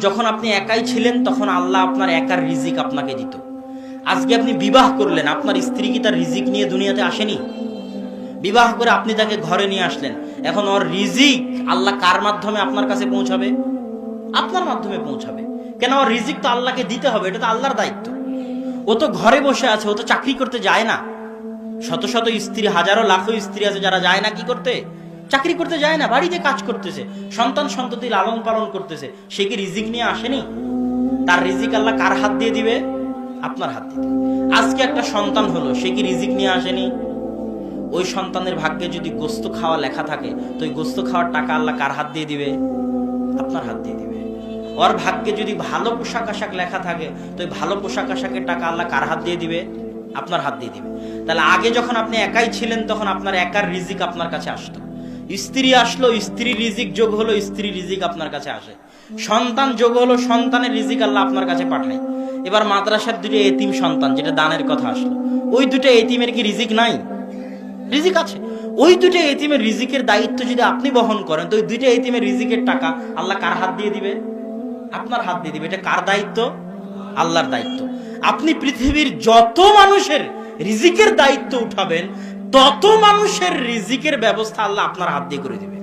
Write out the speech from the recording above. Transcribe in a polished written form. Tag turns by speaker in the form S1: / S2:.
S1: যখন আপনি একাই ছিলেন তখন আল্লাহ আপনার একার রিজিক আপনাকে দিত। আজকে আপনি বিবাহ করলেন, আপনার স্ত্রী কি তার রিজিক নিয়ে দুনিয়াতে আসেনি? বিবাহ করে আপনি তাকে ঘরে নিয়ে আসলেন, এখন ওর রিজিক আল্লাহ কার মাধ্যমে আপনার কাছে পৌঁছাবে? আপনার মাধ্যমে পৌঁছাবে। কেন? ওর রিজিক তো আল্লাহকে দিতে হবে, এটা তো আল্লাহর দায়িত্ব। ও তো ঘরে বসে আছে, ও তো চাকরি করতে যায় না। শত শত স্ত্রী, হাজারো লাখো স্ত্রী আছে যারা যায় না কি করতে? চাকরি করতে যায় না, বাড়িতে কাজ করতেছে, সন্তান সন্ততি লালন পালন করতেছে। সে কি রিজিক নিয়ে আসেনি? তার রিজিক আল্লাহ কার হাত দিয়ে দিবে? আপনার হাত দিয়ে দিবে। আজকে একটা সন্তান হলো, সে কি রিজিক নিয়ে আসেনি? ওই সন্তানের ভাগ্যে যদি গোস্ত খাওয়া লেখা থাকে, তো ওই গোস্ত খাওয়ার টাকা আল্লাহ কার হাত দিয়ে দিবে? আপনার হাত দিয়ে দিবে। ওর ভাগ্যে যদি ভালো পোশাক আশাক লেখা থাকে, তো ওই ভালো পোশাক আশাকের টাকা আল্লাহ কার হাত দিয়ে দিবে? আপনার হাত দিয়ে দিবে। তাহলে আগে যখন আপনি একাই ছিলেন তখন আপনার একার রিজিক আপনার কাছে আসতো। স্ত্রী আসলো, স্ত্রীর রিজিক যোগ হলো, স্ত্রীর রিজিক আপনার কাছে আসে। সন্তান যোগ হলো, সন্তানের রিজিক আল্লাহ আপনার কাছে পাঠায়। এবার মাদ্রাসার দুটো এতিম সন্তান, যেটা দানের কথা আসলো, ওই দুটো এতিমের কি রিজিক নাই? রিজিক আছে। ওই দুটো এতিমের রিজিকের দায়িত্ব যদি আপনি বহন করেন, তো ওই দুটো এতিমের রিজিকের টাকা আল্লাহ কার হাত দিয়ে দিবে? আপনার হাত দিয়ে দিবে। এটা কার দায়িত্ব? আল্লাহর দায়িত্ব। আপনি পৃথিবীর যত মানুষের রিজিকের দায়িত্ব উঠাবেন, তত মানুষের রিজিকের ব্যবস্থা আল্লাহ আপনার হাত দিয়ে করে দিবে।